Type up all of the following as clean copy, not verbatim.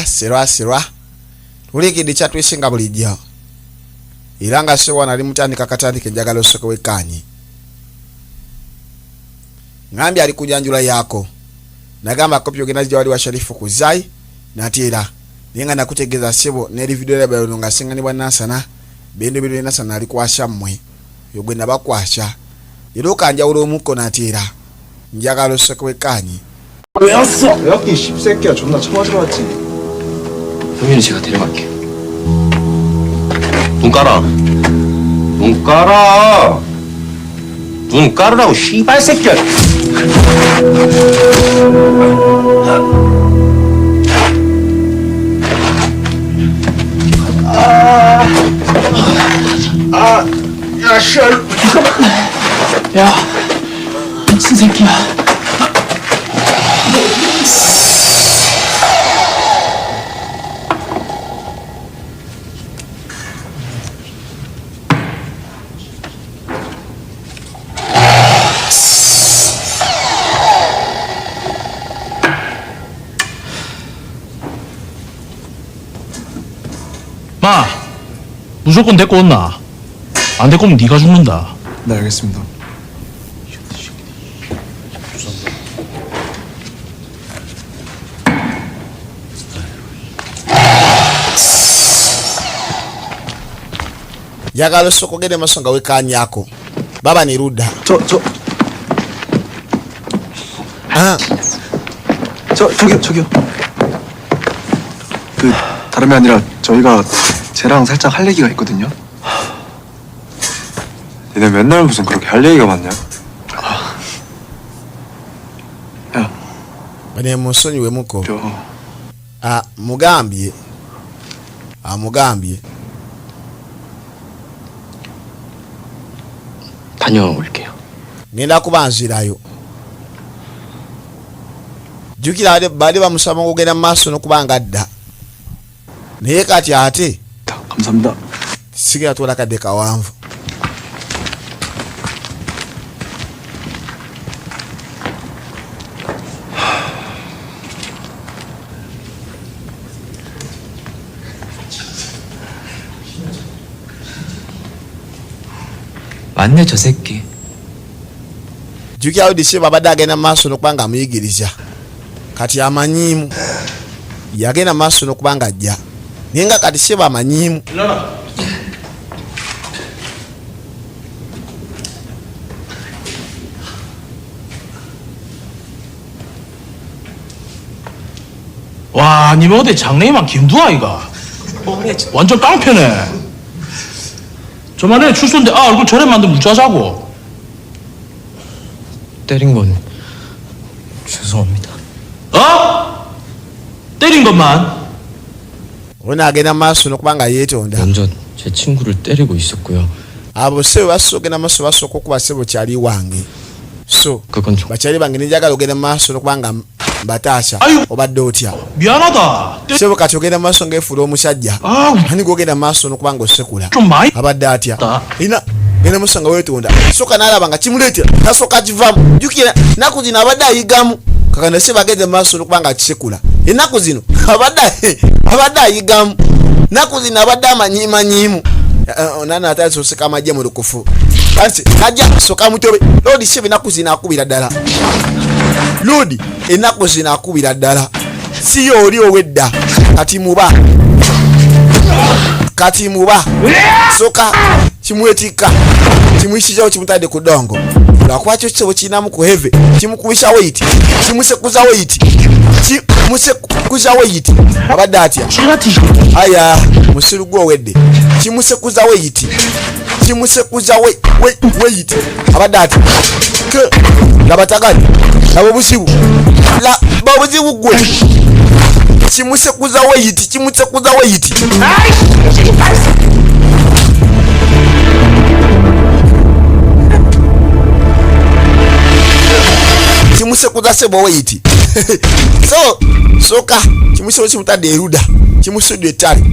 serwa tulikidde kyatwesinga bulijjo era nga sewa nali mutandika katandika enjagala osooka wekkaanyi ngambye ali kujanjula yako nagamba kopi ogenda zijja wali wa Sharifu kuzai nateera naye nga nakutegeeza sebo n'eri video yabalo nga singanibwa Nansana bendo bino Nansana ali kwasha mmwe yo gwe nabakwasha era okanjawula omukko nateera njagala osooka wekkaanyi 왜 왔어? 왜 왔긴 씹새끼야 존나 처맞으러 왔지. 형님은 제가 데려갈게. 눈 깔아. 눈 깔아. 눈 깔으라고 씨발 새끼야. 야 씨. 야, 미친 새끼야. 마, 무조건 데리고 온나? 안 데리고 오면 네가 죽는다. 네 알겠습니다. njagala osooka ogende maaso nga wekkaanyako baba ni Rudda 저기요. 그 다름이 아니라 저희가 쟤랑 살짝 할 얘기가 있거든요. 니네 맨날 무슨 그렇게 할 얘기가 많냐? 야, bane musonyiwe muko 저 mugambye 다녀올게요. ngenda kubanzirayo jukira baali bamusaba okugenda mu maaso n'okubanga adda naye kati ate 감사합니다. sigera tuwala kadde kawanvu 맞네 저 새끼. jukira odise babadde agenda mu maaso n'okubanga amuyigiriza kati amanyiimu yagenda mu maaso n'okubanga ajja naye nga kati seba amanyiimu 와, 니뭐 어디 장래희망 김두아 이가? 완전 깡패네. 저만에 출소인데 얼굴 저래 만들면 무자자고. 때린 건 죄송합니다. 어? 때린 것만. ono agenda mu maaso n'okubanga yeetonda 먼저 제 친구를 때리고 있었고요. abo sebo basooka ogenda mu maaso basooka okuba sebo kyali wange so 그건 좀 bakyali bange nenjagala ogenda mu maaso n'okubanga mbataasa 아유. obadde otya 미안하다. sebo kati ogenda mu maaso ng'efuula omusajja 아우, ani gogenda mu maaso n'okubanga osekula 좀 많이. abadde atya 다. ina genda muso nga weetonda soka n'alaba nga kimuleetera tasooka kivamu jukira ennaku zino abadde ayigamu kakanda sebo agende mu maaso n'okubanga akisekula ennaku zino abadde ayigamu ennaku zino abadde amanyiimanyiimu nana atali oseka amagye mu lukufu kati ajja soka mutobe lodi sebo ennaku zino akubira ddala lodi ennaku zino akubira ddala si oli owedda kati muba soka kimwetika kimuyishizawo kimutadde ku ddongo lwakwakyo kisebo kirinamu ku heve kimukubisa weyiti kimusekuza weyiti abadde atya aya musiru gwe owedde kimusekuza weyiti abadde atya laba tagali laba obuzibu gwe kimusekuza weyiti kimusekuza sebo weyiti so soka kimusebo kimutadde eruda kimusudde ettale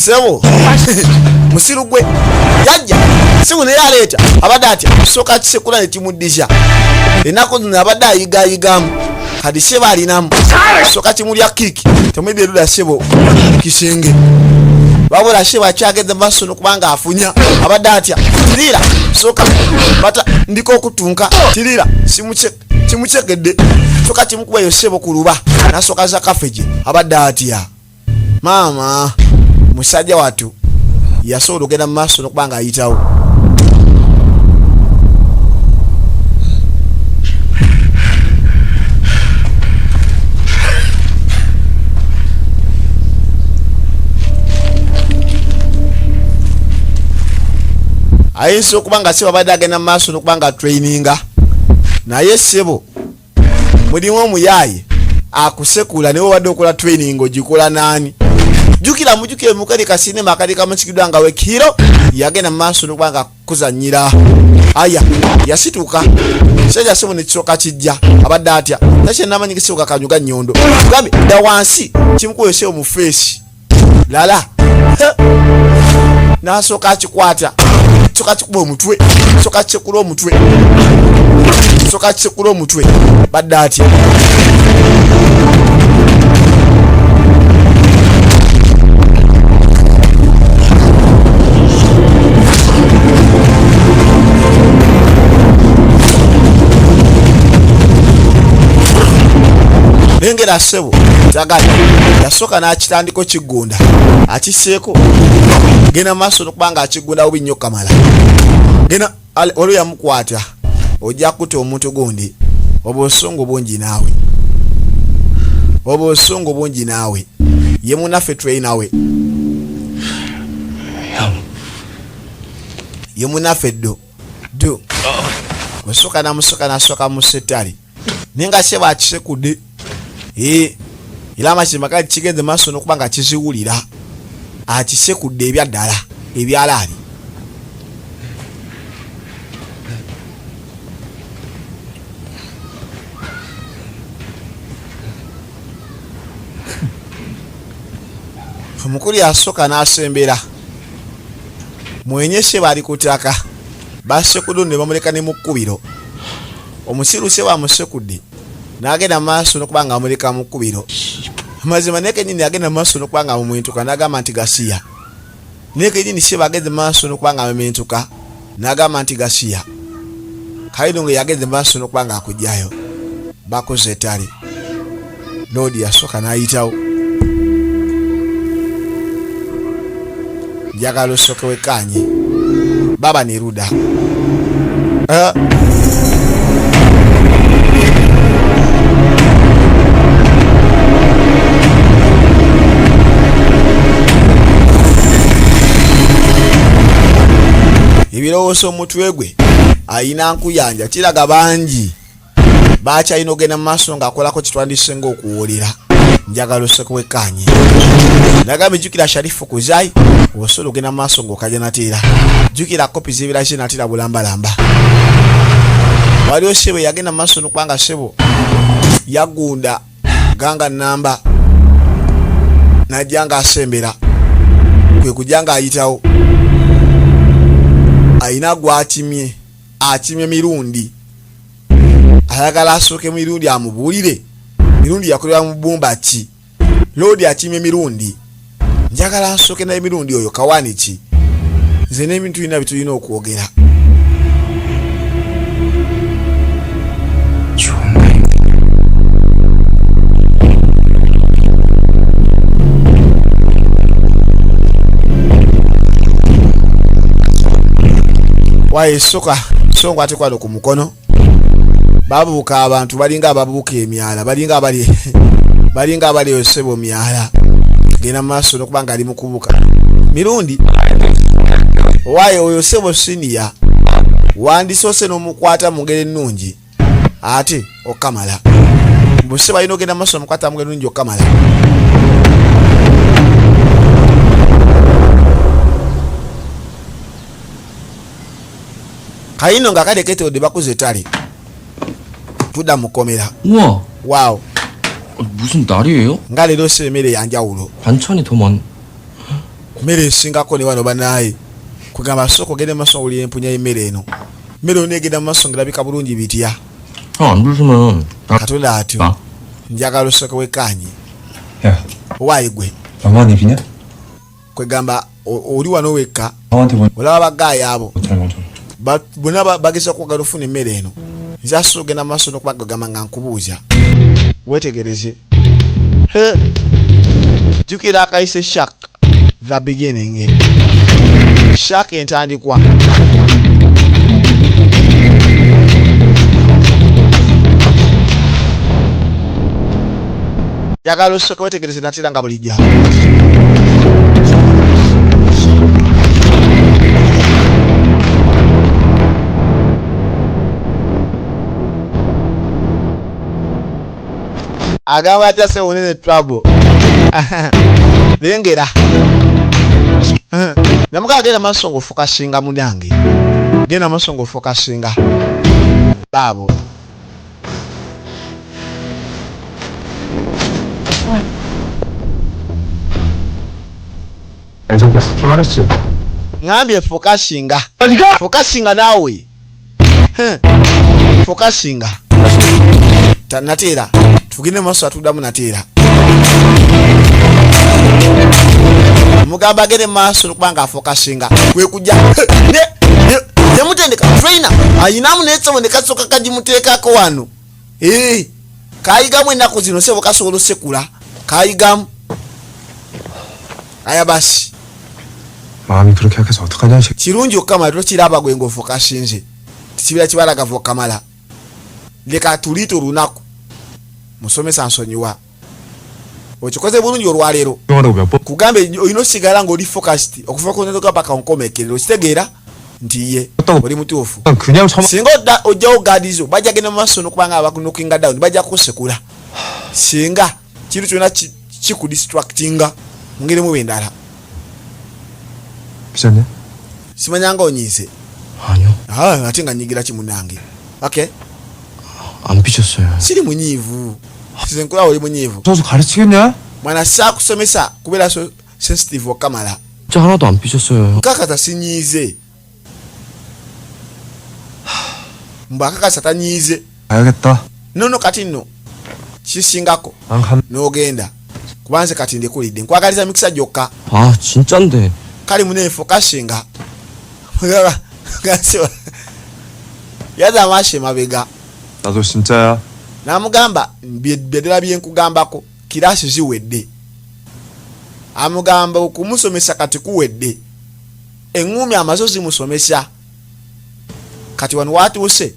sebo musiru gwe yajja siku naye aleeta abadde atya soka kisekula ne kimuddisha ennaku zino abadde ayigayigamu kadi sebo alinamu soka kimulya kiki temwebye luda sebo kisenge babula sebo akyageze maaso nokubanga afunya abadde atya tirira soka bata ndiko okutunka tirira kimucekedde soka kimukuba yo sebo ku luba nasoka za kafeje abadde atya maama musajja watu yasobola okugenda mu maaso nokubanga ayitawo ayinza okuba nga sebo abadde agenda mu maaso nokubanga traininga naye sebo mulimu omuyaaye akusekula niwe wadde okola training ogikola nani jukira mujukire mukali kasinema akali kamusikidwa nga wekiro yagenda mu maaso nokubanga kuzanyira aya yasituka seja sebo nekisoka kijja abadde atya nakye namanyi kisoka kanyuga nyondo gambe da wansi kimukwese mu face lala nasoka akikwata soka kikuba omutwe soka kisekula omutwe soka kisekula omutwe badde atya lengera sebo tagali yasoka n'akitandiko kigunda akiseeko gena maaso nokubanga akigunda obi nnyo kamala gena olwo yamukwata ojja kuta omuntu gundi oba obusungu bungi naawe oba obusungu bungi naawe ye munaffe trainawe ye munaffe ddo wesoka namusoka nasoka mu setali nenga sebo akisekudde era amazima kali kigenze maaso nokubanga kiziwulira akisekudde ebyaddala ebyalaali omukulu yasoka n'asembera mwenyese bali kutaka basekudde ne bamuleka ne mu kkubiro omusiru sebo amusekudde n'agenda maaso nokubanga amuleka mu kkubiro amazima nekenyini agenda maaso nokubanga amumwentuka n'agamba nti gasiya nekenyini sebo ageze maaso nokubanga amumwentuka n'agamba nti gasiya kaino nga yageze maaso nokubanga akujjayo bakoze ettale loodi yasoka n'ayitawo njagala osooke wekkaanye baba neruda ebirowoozo omutwe gwe ayina nkuyanja kiraga bangi bakyalina ogenda mu maaso ng'akolako kitwandise ng'okuwulira njagala osooke wekkaanye nagamba jjukira sharifu kuzayi osobola ogenda mu maaso ng'okajja nateera jjukira kopi z'ebiraki nateera bulambalamba waliwo sebo yagenda mu maaso nokubanga sebo yagunda ganga namba najja ng'asembera kwe kujja ng'ayitawo ayina gwatimye akimye mirundi ayagala asooke mirundi amubuulire mirundi yakolera mu bbumba ki loodi akimye mirundi njagala asooke naye mirundi oyo kawaani ki nze n'ebintu bina bitulina okwogera waye soka songo ate kwalo ku mukono babuuka abantu balinga ababuuka emyala balinga abali osebo myala gena maaso nokubanga ali mu kubuka mirundi waye oyo sebo siniya wandisoose n'omukwata mu ngeri ennungi ate okamala buse balina ogenda maaso n'omukwata mu ngeri ennungi okamala kayino nga kaleketodde bakuze ettale tudda mukomera 우와, waaw 무슨 날이에요? nga leero emmere yanjawulo 반찬이 더 많... mmere esingako ne wano banaye kugamba sooka ogende maaso nga oli empunya y'emmere eno. Mmere oneegenda mu maaso ng'erabika bulungi bitya. 안 주시면 Katonda atyo 아, njagala osooka wekkaanye. 야, Owaayi gwe 너만 입이냐? kwegamba oli wano wekka 형한테 뭐 olaba bagaayi abo 잘못 bonna bageza kwagala ofuna emmere eno. Nze asobola ogenda mu maaso n'okubagamba nga nkubuuza. Weetegereze. Jjukira akayise Shark the beginning. Shark entandikwa. Njagala osooka weetegereze natera nga bulijja. Agamba atya se unene trouble. Lengera. Namuka agenda maaso ng'ofokasinga munange. Genda maaso ng'ofokasinga. Baabo. 잘생겼어. 좀 알았지? Ngambye fokasinga. Fokasinga naawe. Fokasinga. Nateera. Tugende maaso atuddamu nateera. Mugamba agende maaso n'okubanga afokasinga. Kwe kujja. Yamutendeka trainer. Ayinamu n'ekitabo ne kasooka kagimuteekako wano. Kayigamu ennaku zino sebo kasobola osekula. Kayigamu. Aya basi. 마음이 그렇게 약해서 어떡하냐, 이 새끼. Kirungi okamala tokiraba gwe ng'ofokasinze. Tikibira kibalagava okamala. Leka tuliita olunaku. Musomesa nsonyiwa. Okikoze bulungi olwaleero. 형하다고 몇 번? Kugambe olina osigala ng'oli focused okuva ku ntoka paka onkomekerero. Okitegeera nti ye oli mutuufu. 그냥 처마. Singa ojjawo gaadizo bajja genda mu maaso n'okubanga abakunokinga down bajja kusekula. Singa kintu kyonna kikudistractinga mu ngeri mu endala. 비쌌냐? Simanyanga onyiise. 아니요, Ate nga nyigira kimunange. Okay. 안 삐졌어요. Siri munyiivu. Size nkula oli munyiivu. 무서워서 가르치겠냐? Mwana saakusomesa kubeera sensitive okamala. 진짜 하나도 안 삐졌어요. Nkakasa sinyiize. Mbakakasa tanyiize. 가야겠다. Nono kati nno kisingako 난 간. n'ogenda. Kubanze kati ndekulidde. Nkwagaliza mikisa gyokka. 아, 진짠데. Kali muneefo kasinga. Yaza amaaso emabega. 나도 진짜야. N'amugamba byedera byenkugambako kiraasi ziwedde. Amugamba okumusomesa kati kuwedde. Eŋŋumi amazo zimusomesa. Kati wano watuuse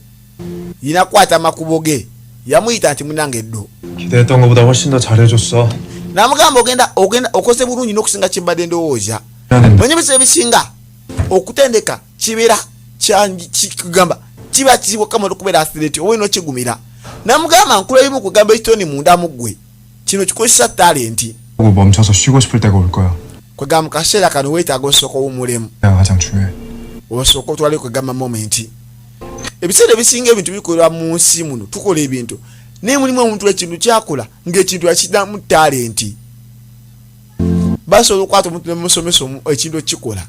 yinakwata amakubo ge. Yamuyita nti munange eddo. 기대했던 것보다 훨씬 더 잘해줬어. N'amugamba ogenda okoze bulungi n'okusinga kye mbadde ndowooza. 미안해. Manye biseera ebisinga okutendeka kibeera kigamba kiba kizibu okamala okubeera athlete owe n'okigumira. N'amugamba nkula bimu kugamba ekitoni munda mu ggwe. Kino kikozesa talenti. 하고 멈춰서 쉬고 싶을 때가 올 거야. Kwegamba mu kaseera kano weetaaga osooka owummulemu. 내가 가장 중요해. Osooka otwale kwegamba momenti. Ebiseera ebisinga ebintu bikolera mu nsi muno tukola ebintu naye mulimu omuntu ekintu kyakola ng'ekintu yakiddamu talenti. Basobola okukwata omuntu nemusomesa ekintu ekikola.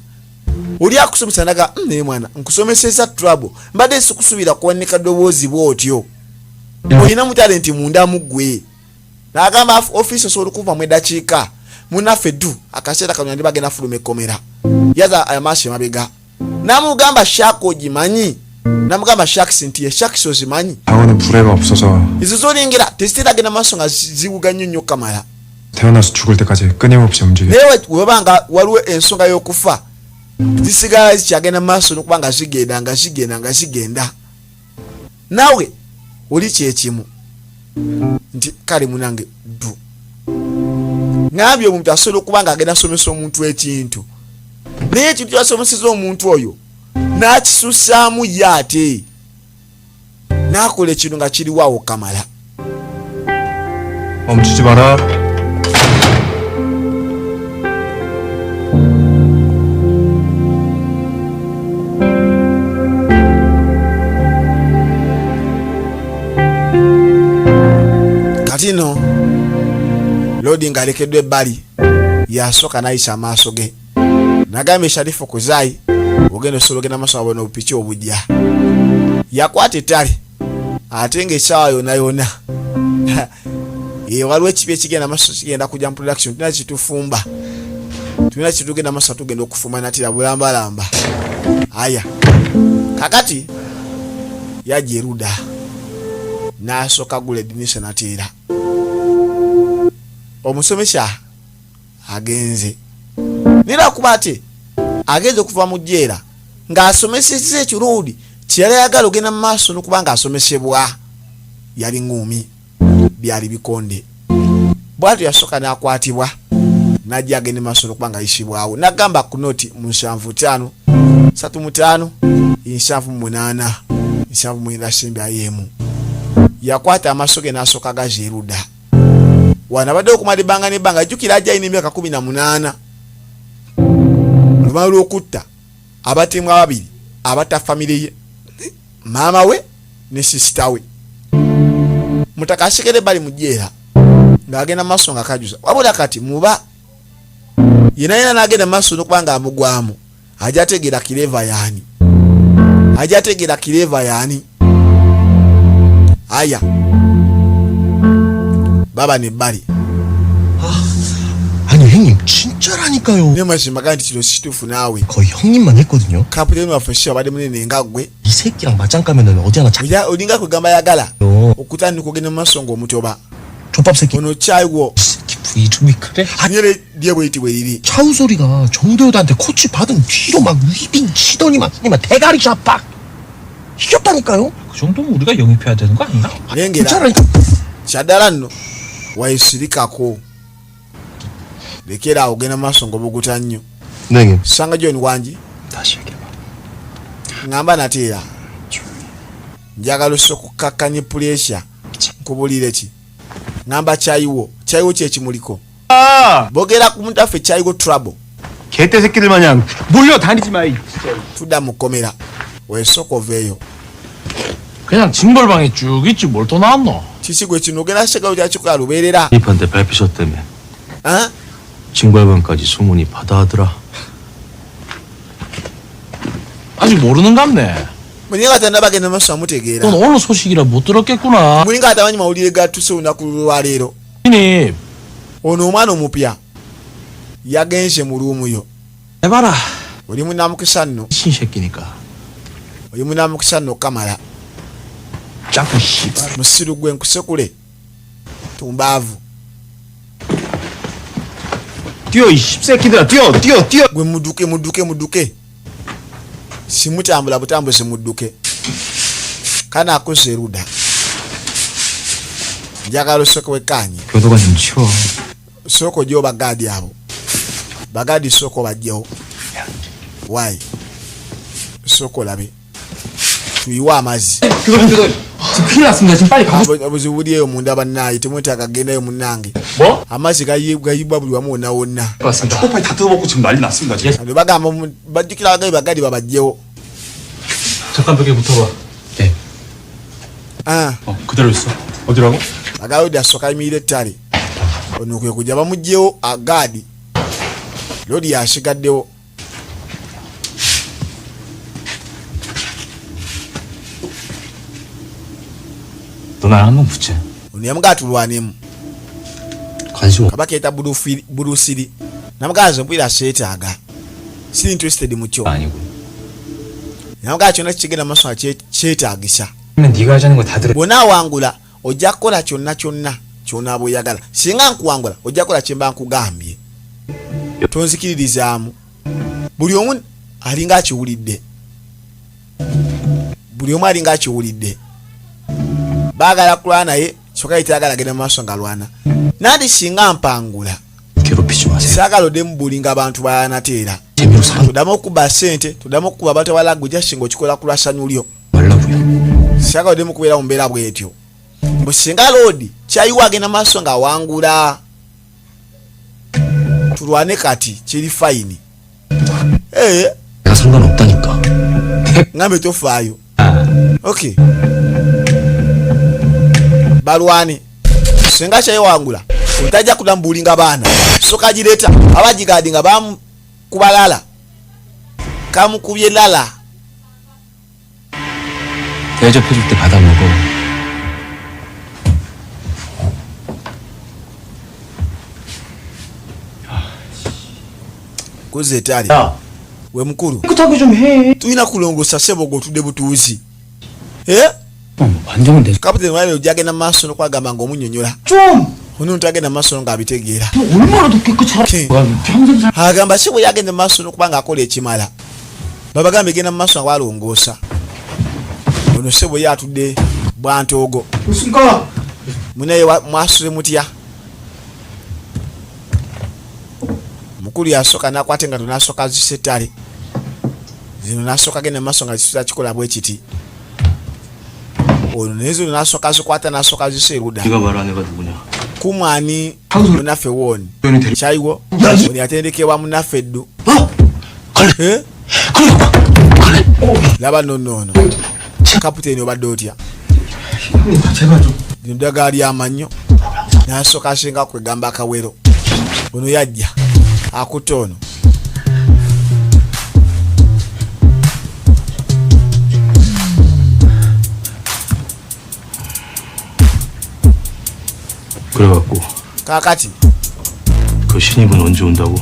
Oli akusomesa naga naye mwana nkusomeseza trouble mbadde sikusuubira kuwanika ddoboozi bw'otyo. Olinamu talenti munda mu ggwe. N'agamba ofiisi osobola okuvamu eddakiika munnaffe ddu akaseera kano yandi bagenda fuluma ekkomera. Yaza amaaso emabega. N'amugamba Shark ogimanyi. N'amugamba Sharks nti ye Sharks ozimanyi. 방어는 불애가 없어서 Ezo z'olengera teziteragenda maaso nga ziwuga nnyo kamala. 태어나서 죽을 때까지 끊임없이 움직여. Naye webanga waliwo ensonga y'okufa zisigala zikyagenda maaso n'okuba nga zigenda. Naawe oli kyekimu nti kale munange ddu. Ngambye omuntu asobola okuba nga agenda asomesa omuntu ekintu naye ekintu kyasomeseza omuntu oyo n'akisussaamu ye ate n'akola ekintu nga kiriwawo kamala. 멈추지 마라. Kati no Lodi ng'alekeddwa ebbali yasooka n'ayisa amaaso ge nagambe Sharifu Kuzai ogenda sologena maso abona opichi obujja yakwate tali atenge sawa yona waliwo ekibye kigenda maso kigenda kujja mu production tuna kitufumba tuna kitugenda maso tugenda okufuma natira bulambalamba aya kakati yajeruda nasoka gule dinisa natira omusomesha agenze nira kubate agenze okuva mu jjera ng'asomesezza ekirudi kyeyali ayagala ogenda mu maaso n'okubanga asomesebwa yali ngumi byali bikonde bwatu yasoka n'akwatibwa najja agende maaso n'okubanga ayisibwawo nagamba ku noti mu 75 35 78 79 sembe ayemu yakwata amaso ge n'asoka gajeruda wana badde okumalibanga nebanga jukira ajja ine emyaka 18 lumalu okutta abatemu ababiri abata family ye mama we ne sister we mutakashikere bali mujjera ngagenda maso nga kajuza wabula kati muba yena nagenda maso nokubanga amugwamu ajategera kireva yani aya baba ne bali 아니 형님 진짜라니까요. 내 말씀 마간디 치료 시투프 나we 거의 형님만 했거든요. 카프테는 와프시 와바데 문에 ngagwe 이 새끼랑 맞짱 까면은 어디 하나 야 어딘가 그가마 야갈아 okutani kugenda masongo mutoba 족밥 새끼 ono 차이고 새끼 부이 좀 그래? 아니래 뒤에 보이티 왜 이리 차우 소리가 정도여다한테 코치 받은 뒤로 막 위빙 치더니만 대가리 샷박 이겼다니까요. 그 정도면 우리가 영입해야 되는 거 아닌가? 랭게라 진짜라니까. 샤다란노 waisirikako lekera ogenda masongo buguta nnyo 네. sanga John wanji 다시 얘기해봐. ngamba natera njagala okukkakkanya pressure nkubulire ki ngamba chayiwo kye kimuliko bogera ku muntafe chayiwo trouble 개떼 새끼들 마냥 몰려다니지 마. tudda mukomera wesokoveeyo 그냥 징벌방에 쭉 있지 뭘 또 나왔노? kisigwe kino ogenda shaka kyakikola lubeerera 입한테 밟히셨다며 아? 징벌방까지 소문이 바다하더라. 아직 모르는 갑네. muninga tanda bagenda maso amutegeera 넌 오늘 소식이라 못 들었겠구나. muninga atamanyi mawulire gatuse olunaku lwaleero 니 ono omwana omupya yagenze mu luumuyo 해봐라. oli munamukisa nno 신새끼니까. oli munamukisa nno kamala 짱구 씨발. musiru gwe nkusekule tumbaavu 뛰어 이 씹새끼들아 뛰어. gwe mudduke simutambula butambuze mudduke kana akoze eruda njagala osooka wekkaanye 교도관 좀 치워. sooka ojjewo bagaadi abo bagaadi sooka obajjewo waayi sooka olabe tuyiwe amazzi 지금 큰일 났습니다. 지금 빨리 가고 obuzibu buli eyo munda bannaayi temwetaaga gendayo munnange 뭐? amazzi gayibwa buli wamu wonna wonna 맞습니다. 초코파이 다 뜯어먹고 지금 난리 났습니다. 지금. alo bagamba bajjukira bagabi bagaadi babajjewo 잠깐 벽에 붙어봐. 네. 그대로 있어. 어디라고? bagabi asooka ayimirira ettale ono kwe kujja bamugjewo agaadi lodi yasigaddewo 너 날 한번 붙여. ono yamugaa tulwanemu 관심 없. kabaka yeta bulusiri namugaa nze mpulira seetaaga siri interested mu kyo 아니고. namugaa kyonna kikigenda maaso nga kyetaagisa 그러면 네가 하자는 거 다 들어. bw'onaawangula ojja kukola kyonna ky'onaaba oyagala singa nkuwangula ojja kukola kye mba nkugambye tonzikiririzaamu buli omu alinga akiwulidde baagala kulwana naye kyokka yetayagala agenda mu maaso nga lwana nandi singa mpangula 괴롭히지 마세요. saagala oddemu bulinga abantu bayanateera 재미로 사 tuddamu okuba ssente tuddamu okuba batawala gujja singa okikola ku lwasanyu lyo 말라고요. saagala oddemu kubeera mu mbeera bwetyo musinga loodi kyayiwa agenda maaso nga awangula tulwane kati kiri fayini 내가 상관없다니까. ngambe tofaayo okay balwane singa kyayiwangula otajja kudamu bulinga baana soka gireta abagigaadi nga bamu kubalala kamukubye lala. 대접해줄 때 받아 먹어. Koze tali. We mukuru. 깨끗하게 좀 해. Tuina kulongosa sebo gotude butuuzi. 반정은 돼. Kapiteni wale ojagenda maaso nokwagamba ng'omunyonyola. 좀. Omuntu agenda maaso ng'abitegeera. 얼마나 더 깨끗하게. 평생 살. Agamba si bwe yagenda maaso n'okuba ng'akola ekimala. Babagambe genda maaso nga walongoosa. Ono si bwe yatudde bwantoogo. 무슨가? Munaye mwasule mutya? Mukulu yasooka n'akwate nga tonasooka zisettale. Zino n'asooka genda maaso nga kisula kikola bwe kiti. Ono nezo n'asooka zikwata n'asooka ziseeruda. 네가 말한 애가 누구냐? Kumwani munaffe wooni. Kyayiwo? Oli atendekebwa munaffe ddu. 걸레. Laba nonoono. Kapiteeni obadde otya? 제발 좀. Lino ddagala ly'amannyo. N'asooka asinga kwegamba akawero. Ono yajja. Akutte ono. 그래갖고 Kaakati 그 신입은 언제 온다고?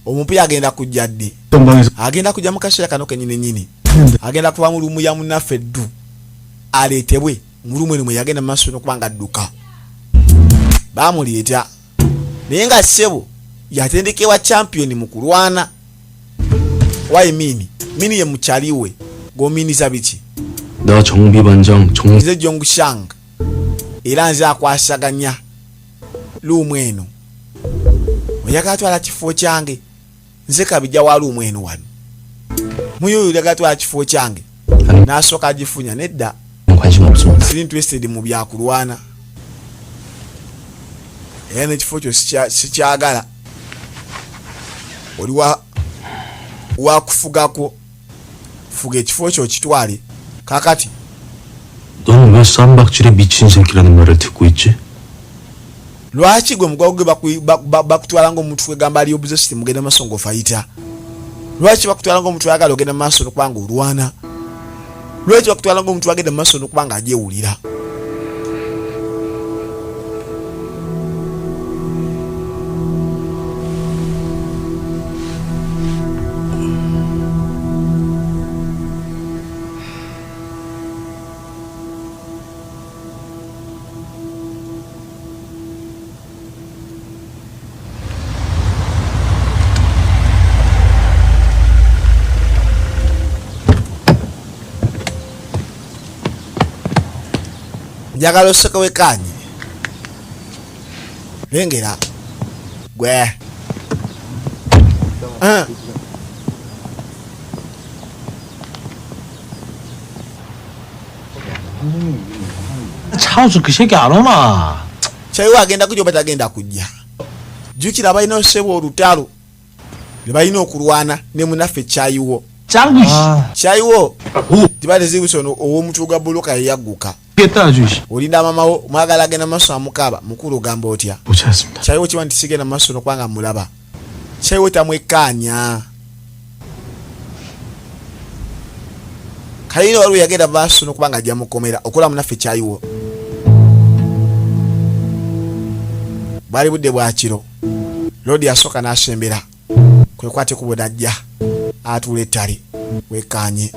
omupiira agenda kujja ddi? 방에서 Agenda kujja mu kaseera kano kennyini. Agenda kuba mu lumu ya munnaffe ddu. Aleetebwe mu lumu eno mwe yagenda mu maaso n'okuba ng'adduka. Baamuleeta. Naye nga ssebo yatendekebwa champion mu kulwana. Mini ye mukyaliwe. G'ominiza biki? 나 정비반장 정 Nze Jongshang. Era nze akwasaganya luumu eno. Oyagala atwala kifo kyange. Nze kabijja wa luumu eno wano. Muyo oyagala atwala kifo kyange. N'asooka agifunya nedda. 관심 없습니다. Siri interested mu byakulwana. Era n'ekifo kyo sikyagala. Oli wakufugako. Fuga ekifo kyo kitwale. Kakati 너는 왜 쌈박질에 미친 새끼라는 말을 듣고 있지? lwaki gwe mugwawo gwe bakutwala ng'omuntu wegamba ali obsessed mugenda maaso ng'ofayita? Lwaki bakutwala ng'omuntu ayagala ogenda maaso n'okuba ng'olwana? Lwaki bakutwala ng'omuntu agenda maaso n'okuba ng'agyewulira? Njagala oseka wekanye. Lengera. Gwe. 차우스 그 새끼 안 오나? Kyayiwo agenda kujja oba tagenda kujja. Jjukira balina oseba olutalo. Ne balina okulwana ne munaffe Kyayiwo. 짱구 Kyayiwo. Tibadde zibusono ow'omutwe gwa bboloka yeyagguka. 겠다 아주 씨. Olinda mamawo mwagala agenda maaso amukaba mukulu ogamba otya? 보지 않습니다. Kyayiwo kiba nti sigenda maaso n'okubanga mulaba. Kyayiwo tamwekkaanya. Kalina waliwo yagenda maaso n'okubanga ajja mukomera okola munaffe Kyayiwo. Bwali budde bwa kiro. Lodi yasooka n'asembera. Kwe kwate kubo najja. Atuula ettale. Wekkaanye.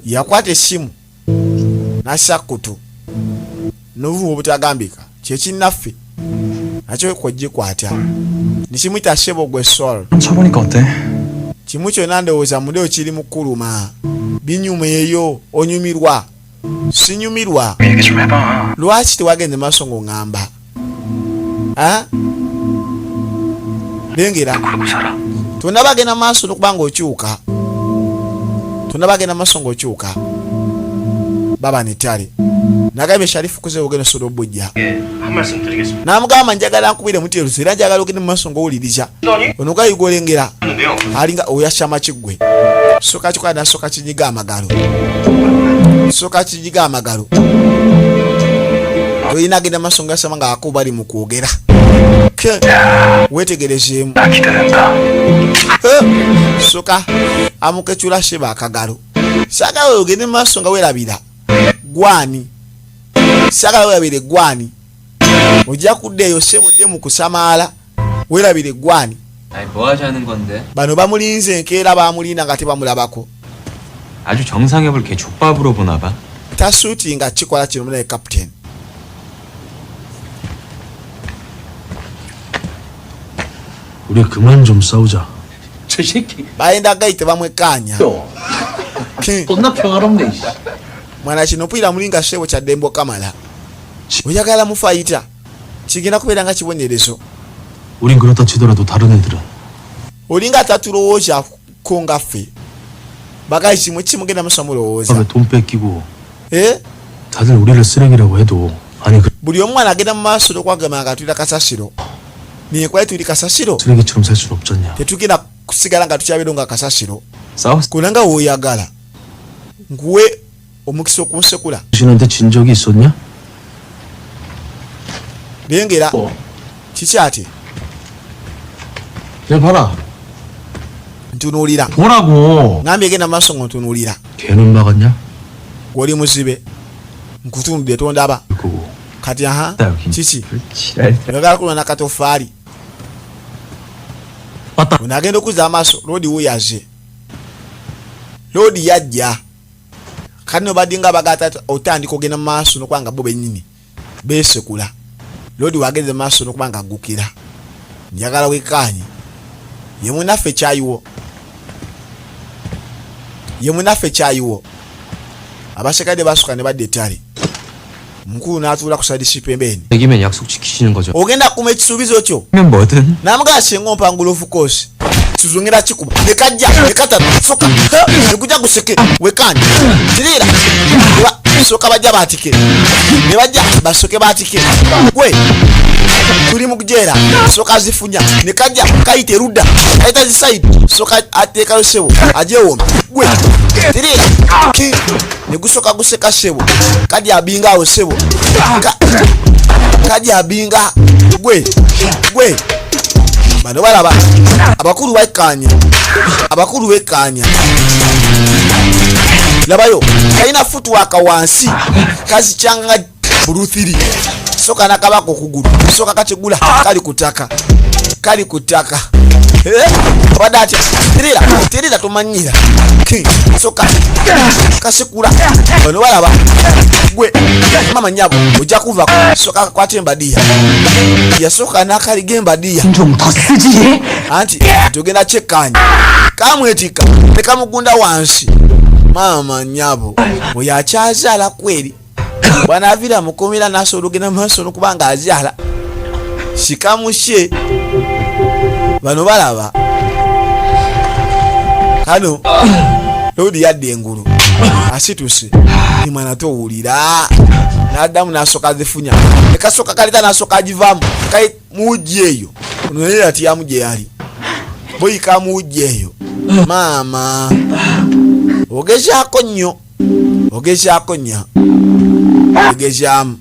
Yakwata essimu n'assa kutu n'obuvumu obutagambika kyekinnaffe nakyo kw'ogikwata nikimuyita ssebo gwe sol. 쳐보니까 어때? Kimu kyonna ndowooza muleo kiri mu kkuluma. Binyuma eyo onyumirwa. Sinyumirwa. 얘기 좀 해봐. Lwaki tewagenda maaso ng'oŋŋamba? Lengera. 그러고 살아. Tonna bagenda maaso n'okuba ng'okyuka. Tonna bagenda maaso ng'okyuka. Baba nettale. Nagambye Sharifu kuze ogenda osobola obujja. 한 말씀 드리겠습니다. N'amugamba njagala nkubire muteeruzi era njagala ogende mu maaso ng'owuliriza. Ono gayiga olengera. 하는데요. Alinga oyashama kiggwe. Soka kikola nasooka kinyiga amagalo. Soka kinyiga amagalo. Oyina agenda maaso ng'asama ng'akuba bali mu kwogera. wetegerezemu soka amukechula sheba akagalo saka ogende maso nga werabira gwani saka werabire gwani ojja kuddeyo sebudde mu kusamala werabire gwani 아니 뭐 하자는 건데? bano bamulinze enkeera bamulinda nga tebamulabako 아주 정상협을 개 족밥으로 보나 봐. tasuuti nga kikola kino munaye captain 우리 그만 좀 싸우자. 저 새끼 bayenda gaite bamwekanya 존나 평화롭네. mwana kino mpulira mulinga sebo kya Dembo Kamala oyagala mufayita kigenda kubeera nga kibonerezo 우린 그렇다 치더라도 다른 애들은 olinga tatulowoozaako nga ffe bagayisi mwe kimugenda musa mulowooza 밤에 돈 뺏기고 eh? 다들 우리를 쓰레기라고 해도 아니 그 buli omu agenda mu maaso tokwagamba nga tulira kasasiro nenkwali tuli kasasiro 쓰레기처럼 살 순 없잖냐. tetugenda kusigala nga tukyabiro nga kasasiro 싸웠어. kulanga woyagala nguwe omukisa okunsekula 당신한테 진 적이 있었냐? lengera kiki ati 야 봐라. ntunuulira 보라고. ngambye genda mu maaso nga ntunuulira 걔는 막았냐? oli muzibe nkutunudde tondaba 그거고 kati aha 여기. kiki 지랄. oyagala kulona katofaali 맞다. onagenda okuzza amaaso loodi wuyaze loodi yajja kati no badinga bagata otandika ogenda mu maaso nokubanga bo bennyini beesekula loodi wageze mu maaso nokubanga agukira njagala wekanye ye munaffe kyayiwo ye munaffe kyayiwo abasekadde basuka ne badda ettale mukulu n'atuula ku sadisi pembeni 얘기면 약속 지키시는 거죠. ogenda kuma ekisuubizo kyo 면 뭐든. namugala singa ompangula of course tuzungera kikuba nekajja nekatatu soka nekuja guseke wekanje tirira soka bajja batike ne bajja basoke batike gwe tuli mu kujera soka zifunya nekajja kaite rudda kaita zisaidi soka ateka sebo ajewo gwe tirira negusoka guseka sebo kajja abinga awo sebo kajja abinga gwe bano balaba abakulu bekanya labayo kalina footwork wansi kazi kyanga buluthiri soka nakabako kugulu soka kategula kali kutaka badati tirira tumanyira soka kasekula bano balaba gwe mama nyabo ojja kuva soka kwatemba dia yasoka nakali gemba dia 좀더 쓰지. anti tugenda kyekanya kamwetika nekamugunda wansi mama nyabo oyo akyazaala kweri bwanaavira mukomera nasobola ogenda maaso nokubanga azaala sikamusye bano balaba kano loodi yadda engulu asituse ni mwana towulira naddamu nasoka zifunya nekasoka kalita nasoka agivaamu kai muujja eyo ononaye ati yamujja yali boyika muujja eyo maama ogezaako nnyo ogezaamu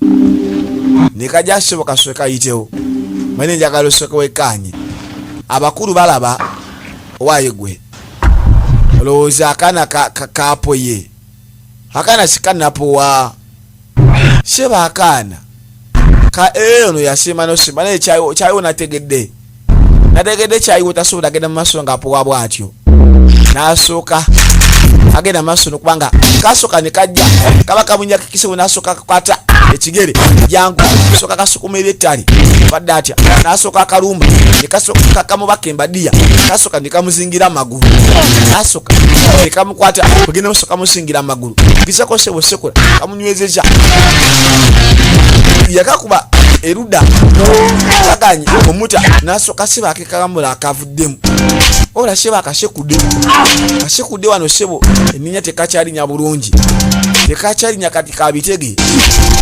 nekajja sebo kasoke kayitewo mane njagala osoke wekanye abakulu balaba owaye gwe olowooza akaana kapoye akaana sikanapowa seba akaana ono yasiima nosima naye kyayiwo nategedde kyayiwo tasobola agenda mu maaso nga apowa bwatyo nasooka agenda mu maaso nokubanga kasooka nekajja kaba kamunyakikisewo nasooka kakwata ekigere jangu soka kasukumira ettali badde atya nasooka akalumba nekasooka kamubaka embadiya kasooka nekamuzingira amagulu nasooka nekamukwata ogenda musooka musingira amagulu gisako sebo sekula kamunywezeza yakakuba erudda kaganye omuta nasooka sebo akekamula akavuddemu ola sebo akashekudde wano sebo eninya tekakyalinya bulungi tekakyalinya kati kabitege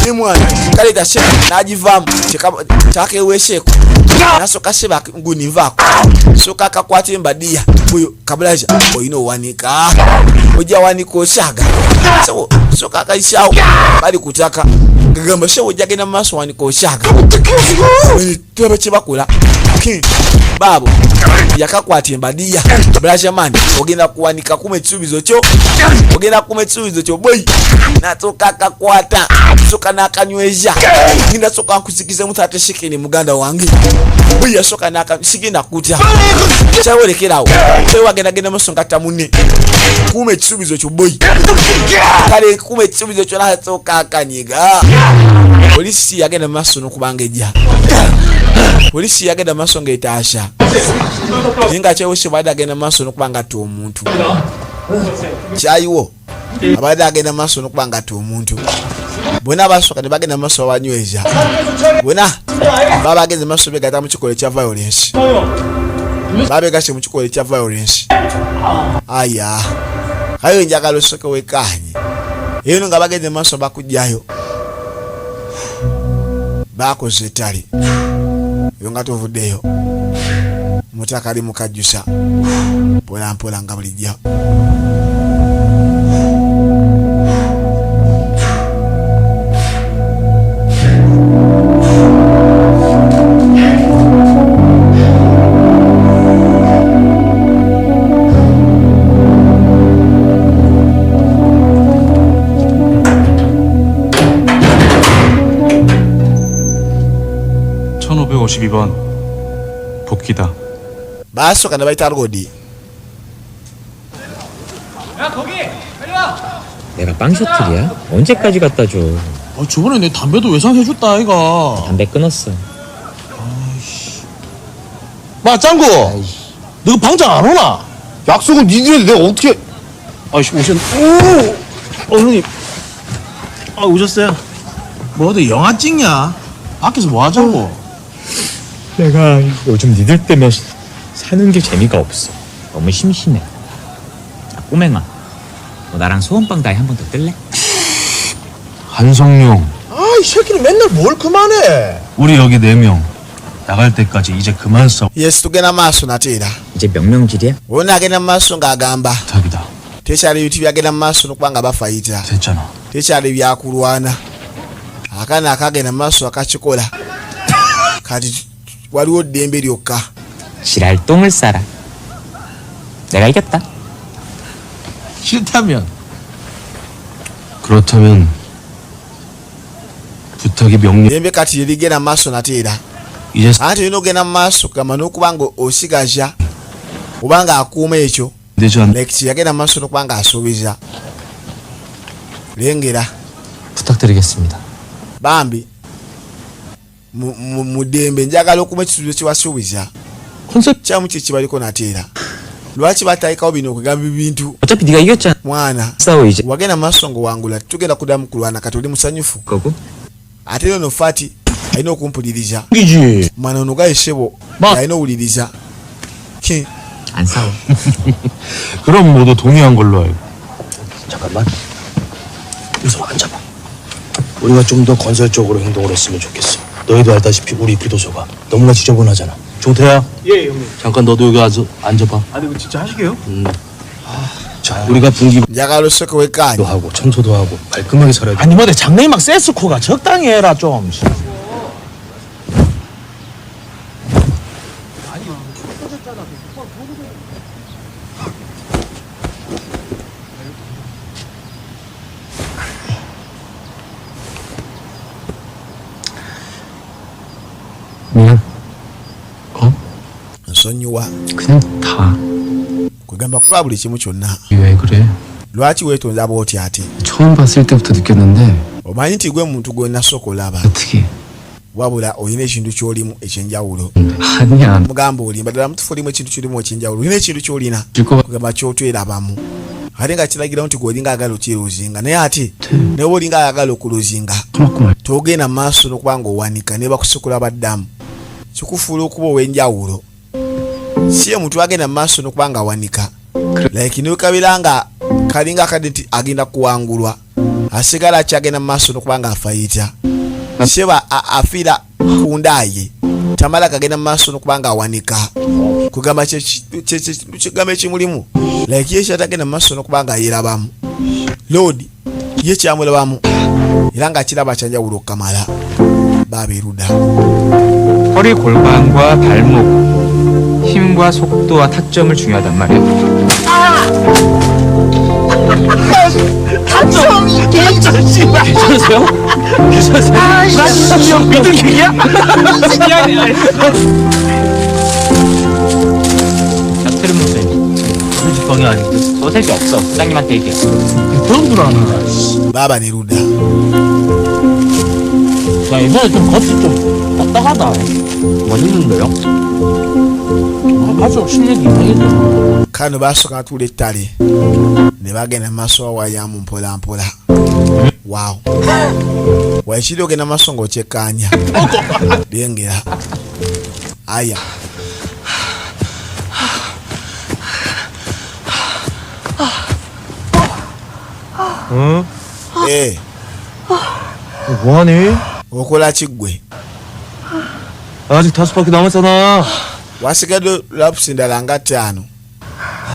ne mwana kaleta sebo n'agivaamu kyakewesheeko nasooka sebo ngunivaako sooka akakwata embadiya oyo kabulaja olina owanika ojja wanika osaaga sebo sooka akayisaawo bali kutaka gagamba sebo ojja genda mu maaso wanika osaaga tulaba kye bakola baabo yakakwata embadiya brashamani ogenda kuwanika kuma ekisuubizo kyo boy nasooka akakwata soka n'akanyweza ngenda soka nkusikize mutate shikini muganda wange boy yasoka sigenda kutya kyawolekerawo wagenda musonga tamune kuma ekisuubizo kyo boy kale kuma ekisuubizo kyo nasooka akanyiga polisi yagenda maaso n'okubanga ejja polisi yagenda maaso ng'etaasha naye nga kyewose badde agenda maaso n'okubanga ate omuntu kyayiwo abadde agenda maaso n'okubanga ate omuntu bonna basooka ne bagenda maaso babanyweza bonna baba bagenze maaso begata mu kikola ekya violence babegase mu kikola ekya violence aya kayo njagala osooke wekanye eyo nga bagenze maaso bakujjayo bakoze ettale eyo nga tovuddeyo mutaka ali mukajjusa mpolampola nga bulijjo 복귀다. basooka ne bayita rodi 내가 빵 셔틀이야? 언제까지 갖다 줘? 저번에 내 담배도 외상해줬다 아이가. 담배 끊었어. 마 짱구 너 방장 안 오나? 약속은 니들이 내가 어떻게 아이씨 형님. 아 오셨어요? 뭐 어디 영화 찍냐? 밖에서 뭐 하자고? 내가 요즘 니들 때문에 사는 게 재미가 없어. 너무 심심해. 야, 꼬맹아, 너 나랑 소원빵 다이 한 번 더 뜰래? 한성룡, 아이 새끼는 맨날 뭘 그만해. 우리 여기 4명 나갈 때까지 이제 그만 싸워. yesu tugenda maaso nateera 이제 명명질이야? wona agenda maaso ng'agamba 부탁이다. tekyali bintu byagenda maaso n'okubanga bafayita 됐잖아. tekyali byakulwana akaana akagenda maaso akakikola kati waliwo ddembe lyokka 지랄 똥을 싸라. 내가 이겼다. 싫다면 그렇다면 부탁이 명령. ddembe kati yerigenda maaso nateera 이제 anti olina ogenda maaso kugamba n'okubanga osigaza obanga akuuma ekyo 되지 않. like yagenda maaso n'okubanga asuubiza lengera 부탁드리겠습니다. bambi mu ddembe njagala okuba ekisuubizo kyewasuubiza 컨셉 kyamu kiki baliko nateera lwaki batayikawo bino okugamba ebintu 어차피 네가 이겼잖아. mwana 싸워 이제. wagenda maaso ng'owangula tugenda kuddamu kulwana kati oli musanyufu 거고. ate ero no fati alina okumpuliriza 이지. mwana ono gayesebo 마. alina owuliriza 안 싸워. 그럼 모두 동의한 걸로 알고. 잠깐만. 유서 앉아봐. 우리가 좀 더 건설적으로 행동을 했으면 좋겠어. 너희도 알다시피 우리 교도소가 너무나 지저분하잖아. 종태야. 예 형님. 잠깐 너도 여기 앉아봐. 아니 이거 진짜 하시게요? 자, 우리가 분기도 njagala osooke wekkaanye 하고 청소도 하고 깔끔하게 살아야 돼. 아니 뭐내 장래희 막 세스코가 적당히 해라 좀. 미안. nsonyiwa 그냥 다. kugamba kuba buli kimu kyonna 왜 그래? lwaki weetonda bw'oti ate 처음 봤을 때부터 느꼈는데 omanyi nti gwe muntu gwe nasooka olaba 어떻게? wabula olina ekintu ky'olimu ekyenjawulo 아니야. mugamba olimba ddala mutufu olimu ekintu ky'olimu ekyenjawulo olina ekintu ky'olina 줄거 kugamba kyotwerabamu ate nga kiragirawo nti gwe olinga ayagala okyeruzinga naye ate naye oba olinga ayagala okuluzinga 토막고 말. togenda maaso n'okuba nga owanika ne bakusekula baddamu kikufuula okuba ow'enjawulo si ye muntu agenda maaso n'okuba nga awanika like ne kabira nga kalinga akadde nti agenda kuwangulwa asigala akyagenda maaso n'okuba nga afayita seba afiira ku ndaaye tamala kagenda maaso n'okuba nga awanika kugamba kigambo ekimulimu like ye kyatagenda maaso n'okuba nga yeerabamu lord ye kyamulabamu era nga kiraba kyanjawulo okukamala baba eruda. 허리 골반과 발목, 힘과 속도와 타점을 중요하단 말이야. 괜찮으세요? 괜찮으세요? 믿을 얘기야? 닥터는 목사님 저는 직방이 아닌데 저 셀 게 없어. 부장님한테 얘기해. 그런 줄 아는 baba neruda. 야 이번에 좀 겉이 좀 딱딱하다. 멋있는데요? 아주 실력이 이상해져. kano basooka tuula ettale ne bagenda maaso wawayamu mpolampola. Wow, waekiri ogenda maaso ng'okyekkaanya lengera aya. 응? 뭐하니? okola ki ggwe? 아직 5바퀴 남았잖아. wasigadde lapusi ndala nga 5.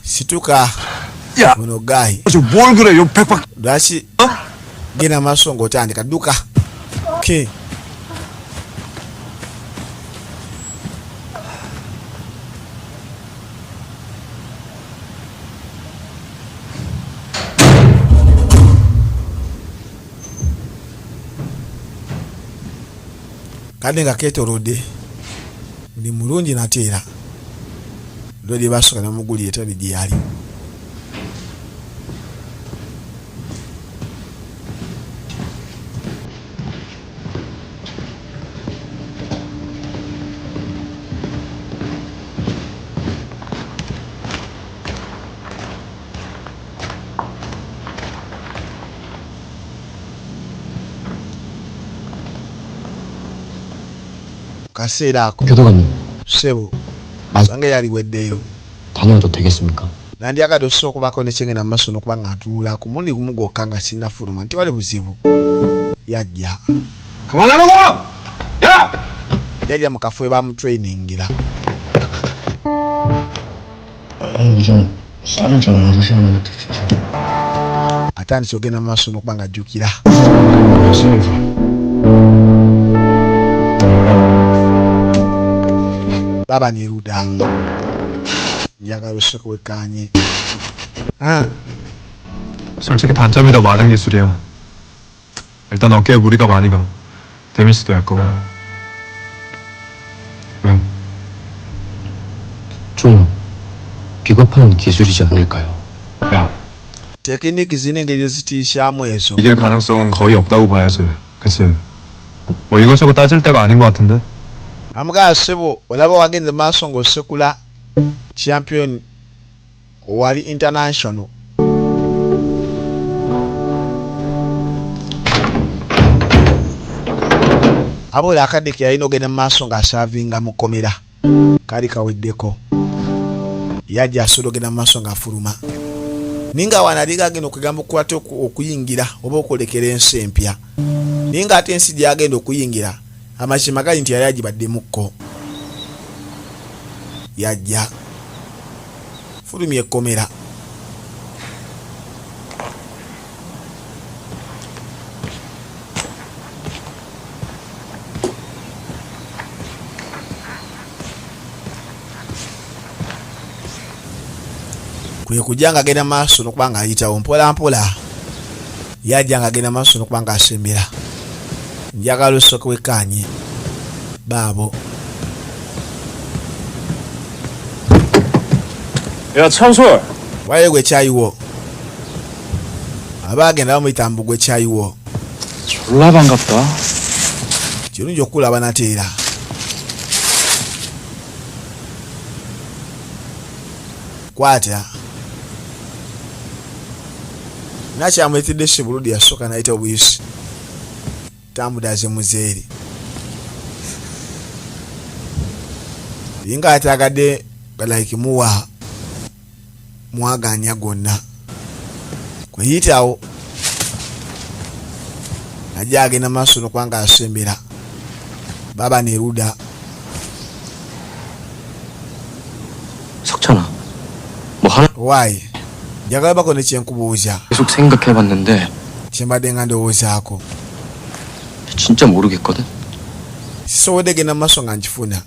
situka 야! buno gayi. 지금 뭘 그래? 요 100바퀴. lwaki genda maaso ng'otandika dduka ki? kadde nga keetoolodde ndi mulungi nateera lwedi basooka namugulira etali gye yali. kaseera ako 교도관님 ssebo 맞- sange yaliweddeyo 다녀도 되겠습니까? nandyagadde osobola okubaako nekyengenda mu maaso n'okuba nga ntuula ku mulundi gumu gwokka nga sinnafuluma nti wali buzibu. yajja 그만하라고! 야! yajja mu kafo we bamutrainingira. 우선 쌀을 좀 얻으시는 것도 atandise ogenda mu maaso n'okuba nga ajjukira. baba neruda njagala osooka wekkaanye. 솔직히 단점이 더 많은 기술이야. 일단 어깨에 무리가 많이 가. 데미지도 얇고. 왜? 좀 비겁한 기술이지 않을까요? 야, tekiniki zina engeri ezitiisyamu ezo. 이길 가능성은 거의 없다고 봐야지. 그치? 뭐 이것저것 따질 때가 아닌 것 같은데? amugala ssebo olaba wagenze mu maaso ng'osekula champion owali international. abola akadde ke yalina ogenda mu maaso ng'asaavinga mu kkomera kaali kaweddeko. yajja asobola ogenda mu maaso ng'afuluma naye nga wano ali agenda okugamba okukwata okuyingira oba okwolekera ensi empya naye ng'ate ensi gyagenda okuyingira amazima gali nti yali agibaddemukko. yajja fulumya ekkomera. kwe kujja nga agenda maaso n'okuba nga ayitawo mpola mpola. yajja nga agenda maaso n'okuba nga asembera. njagala osooka wekkaanye baabo. 야, 창솔! waliwo gwe kyayiwo aba agenda bamuyita mbu gwe kyayiwo. 졸라 반갑다. kirungi okulaba nateera. kwata nakyamuyitidde shibuludi yasooka nayita obuyisi tambudaze muzeeri yinga atagadde like muwa mwaganya gonna kweyitawo najja agenda maaso n'okuba nga asembera baba neruda. 석찬아 뭐 하나 waayi njagala bako ne kyenkubuuza 계속 생각해봤는데 kyembadde nga ndowoozaako. 진짜 모르겠거든. sisobodde genda mu maaso nga nkifuna.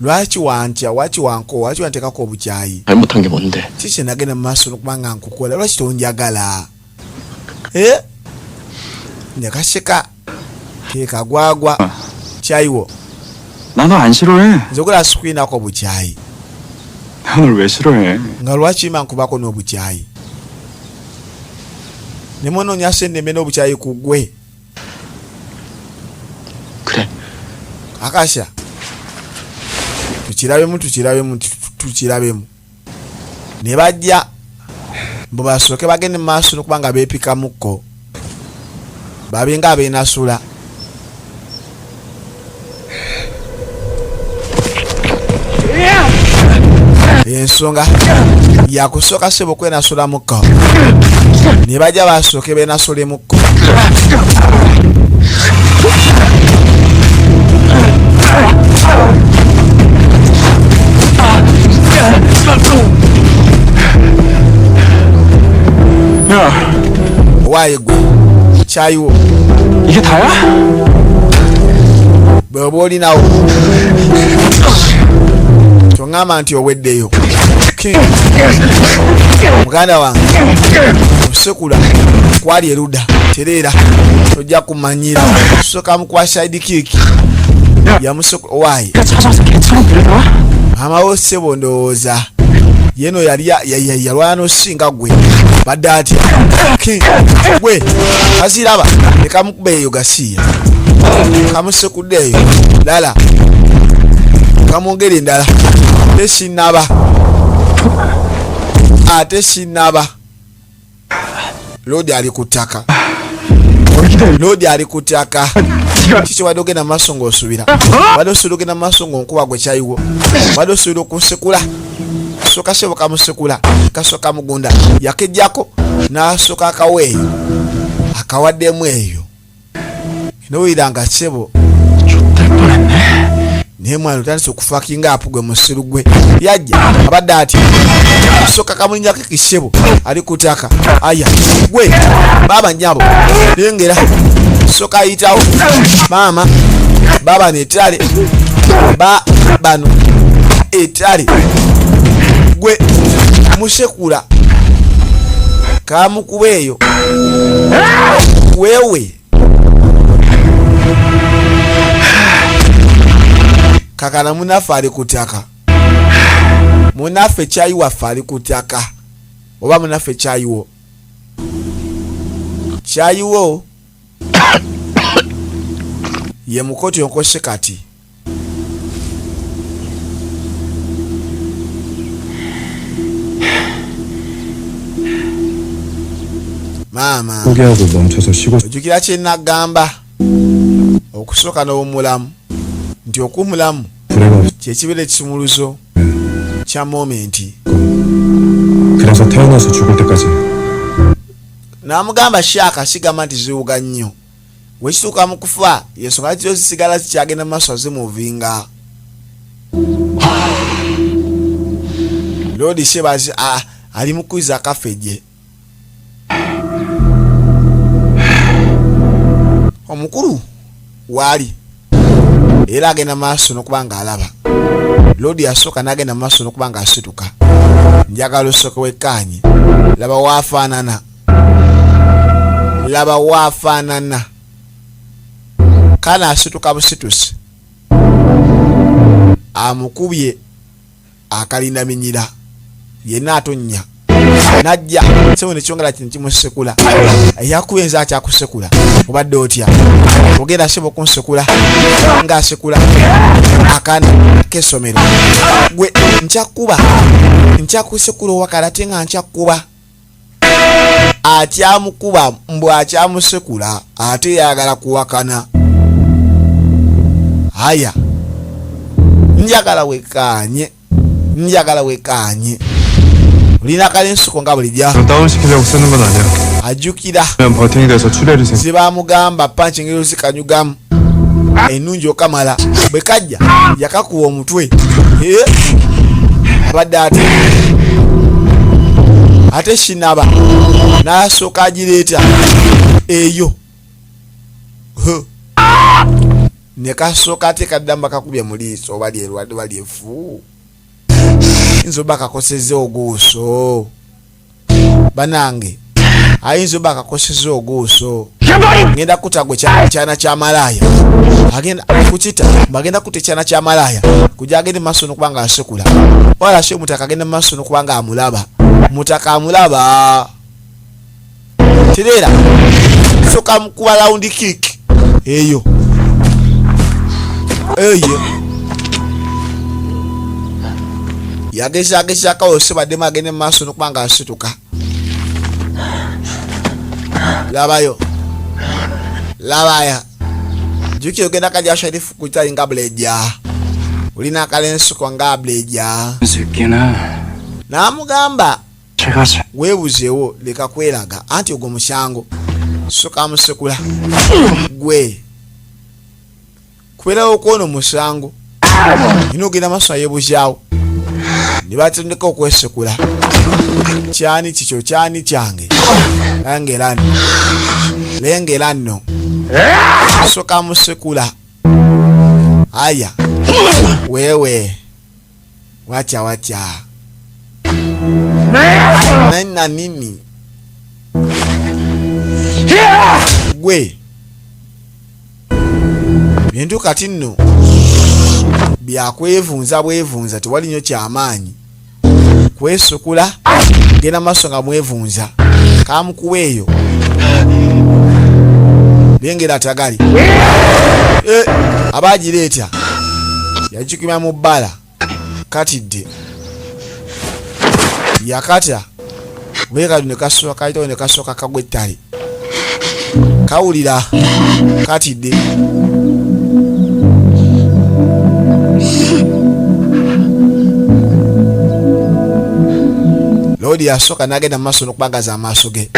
Lwaki wantya, waki wanko, waki wanteekako obukyayi? 잘못한 게 뭔데? Kiki nagenda mu maaso n'okuba nga nkukola, lwaki tonjagala? Nyakasheka kekagwagwa kyayiwo. 나 너 안 싫어해. nzogera sikwinako bukyayi. 나 널 왜 싫어해? nga lwaki mba nkubako n'obukyayi? ne mwononya senneme n'obukyayi ku ggwe. 그래. Akasha tukirabemu ne bajja mbu basooke bagende mu maaso n'okuba nga beepikamukko babe nga abeenasula. Ensonga yakusooka sebo kwenasulamukko ne bajja basooke beenasulemukko. waaye gwe kyayiwo 이게 다야? bw'oba olinawo toŋŋamba nti oweddeyo. Muganda wange okusekula kwali erudda tereera tojja kumanyira kusooka mukwa side kick yamusekula. waaye amawo ssebo ndowooza yeno yali yalwana n'osinga gwe badde atya gwe kaziraba nekamukuba eyo gasiya kamusekudde eyo lala kamwongera endala ate sinaba lodi ali ku ttaka kiki wadde ogenda mu maaso ng'osubira wadde osuubira ogenda mu maaso ng'onkuba gwe kyayiwo wadde osuubira okunsekula soka sebo kamusekula kasooka mugunda yakejjako n'asooka akaweeyo akawaddemu eyo nowulira sebo naye mwana otandise okufakinga apugwe musiru gwe yajja abadde ati soka kamulinyako ekisebo ali kutaka aya gwe baba nyabo lengera soka ayitawo maama baba netale bano etale gwe musekula kamukuba eyo wewe kakana munaffe ali kutaka munaffe kyayiwaffe ali kutaka oba munaffe kyayiwo ye mukoti onkose kati maama 포기하고 멈춰서 쉬고 ojjukira kye nagamba okusooka n'obumulamu nti okumulamu 불행한 kyekibera ekisumuluzo kya momenti. 그래서 태어나서 죽을 때까지 n'amugamba Shaka sigamba nti ziwuga nnyo wekituuka mu kufa yensonga kyo zisigala zikyagenda mu maaso zimuvinga. Lodi Shebazi ali mu kwiza akafejje omukulu waali era agenda maaso n'okuba nga alaba. Lodi yasooka n'agenda maaso n'okuba nga asituka. Njagala osooke wekkaanye laba waafaanana kana asituka busitusi amukubye akalinda minyira yenna atonnya najja sebo nekyongera kino kimusekula yakuyenza akyakusekula obadde otya ogenda sebo kunsekula ngaasekula akana k'essomero gwe nkyakusekula owakala ate nga nkyakuba atyamukuba mbw akyamusekula ate yagala kuwakana. Aya njagala wekaanye olina kale ensuko nga bulijja 너 다운시키려고 쓰는 건 아니야. ajjukira 그냥 버팅이 돼서 출혈이 생 zebamugamba panchi ngero zikanyugamu ennungi okamala bwe kajja yakakuwa omutwe abadde ate shinaba n'asooka agireeta eyo ne kasooka ate kaddamba kakubye mu liiso oba lyerwadde oba lyefu ayinza oba kakosezza oguuso banange ayinza oba kakosezza oguuso ngenda kutagwe kyana kya malaya agenda kukita bagenda kuta ekyana kya malaya kujja agende maaso n'okuba nga asekula wala she mutaka agende maaso n'okuba nga amulaba mutaka amulaba tereera soka mukuba round kick eyo yageza kawose baddemu agende maaso n'okuba nga asituka labaya jukira ogenda kalya Sharifu kutali nga bleja ulina akalensuko nga bleja n'amugamba weebuzeewo leka kweraga anti ogwo musango soka musekula gwe kubeerawo okwono musango ina ogenda maaso ayeebuzaawo ne batendeka okwesekula kyani kikyo kyani kyange lengera nno soka musekula aya wewe wacha nana nini gwe bintu kati nno byakwevunza tewali nnyo kyamaanyi kwesukula genda maaso nga mwevunza kamukuwa eyo lengera tagali abagireeta yagikimya mu bbala katidde yakata bwekadu ne kasooka kagwa ettale kawulira katidde lodi yasooka n'agenda mu maaso n'okubagaza amaaso ge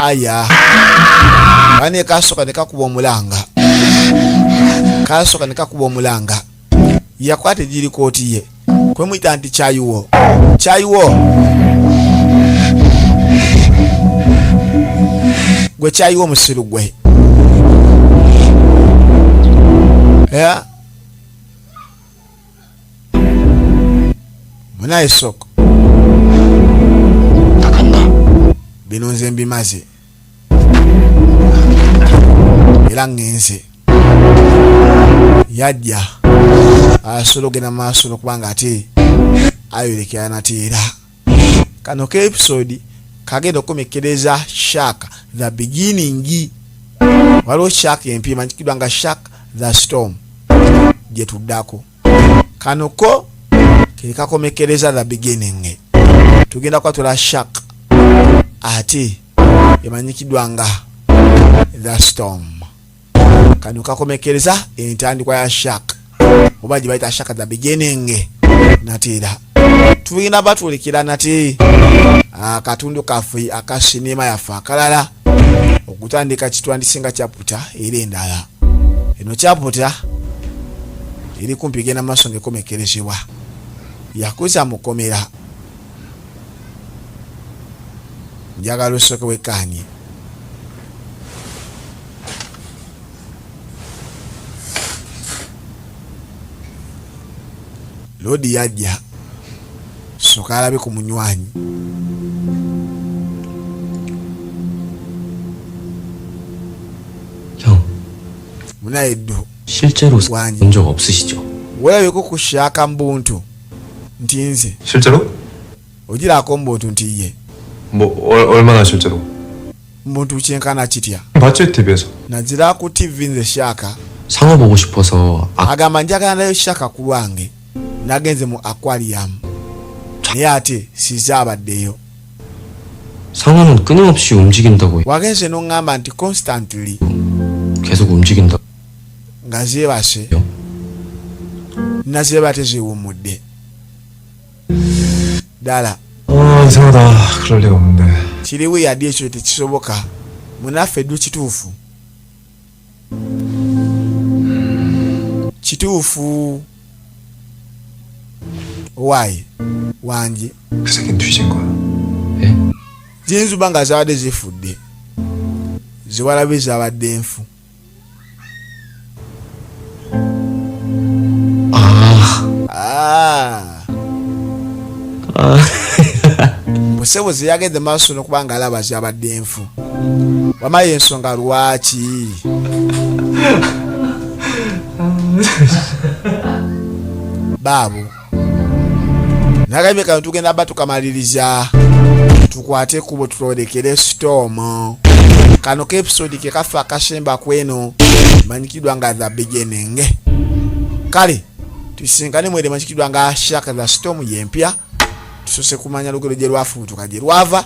aya bane kasooka ne kakuba omulanga yakwata ejirikooti ye kwemuyita nti kyayiwo gwe kyayiwo omusiru gwe munaye soko bino nze mbimaze era ngenze yajja asobola ogenda maaso n'okubanga ate ayolekerana nateera kano ka episode kagenda okukomekereza Shark the beginning waliwo Shark empya emanyikiddwa nga Shark the Storm gye tuddako kano ko ke kakomekereza the beginning tugenda kwatula Shark ate emanyikiddwa nga the Storm kano kakomekereza entandikwa ya Shark oba gye bayita Shark the beginning nateera tugenda batulekera nate akatundu kaffe aka sinema yaffe akalala okutandika kitwandisinga kyaputa era endala eno kyaputa eri kumpi genda maaso ng'ekomekerezebwa yakuza mukomera njagala osooke wekkaanye lodi yajja soka alabe ku munywanyi 형 munaye ddu 실제로 완이. 본 적 없으시죠? weerabeko ku Shark mbuntu nti nze 실제로? ogiraako mbuntu nti ye 뭐 얼마나 실제로? mbuntu kyenkana kitya 봤지 TV에서. nazira ku TV nze Shark 상어 보고 싶어서 agamba njagala nayo Shark ku lwange nagenze mu aquarium naye ate sizaabaddeyo 상어는 끊임없이 움직인다고 wagenze n'oŋŋamba nti constantly 계속 움직인다. nga zeebase nazeeba tezeewummudde ddala 아 이상하다. 그럴 리가 없는데. kiriwo yaddi ekyo tekisoboka munaffe ddu kituufu owaaye wangi 그 새끼는 뒤진 거야. zinzuba nga zabadde zifudde ziwalabe zabadde nfu Busebuzi yageze maaso n'okuba ng'alaba kyabadde enfu. Wamaye ensonga lwaki? Babu nagambye kano tugenda bba tukamaliriza, tukwate kubo tutolekere storm. Kano ke episode ke kafa akashemba kweno manyikidwa nga the beginning. Kale tusisinkane mwere manyikidwa nga Shaka the Storm yempya, tusose kumanya lugero gye lwafuutuka gye lwava.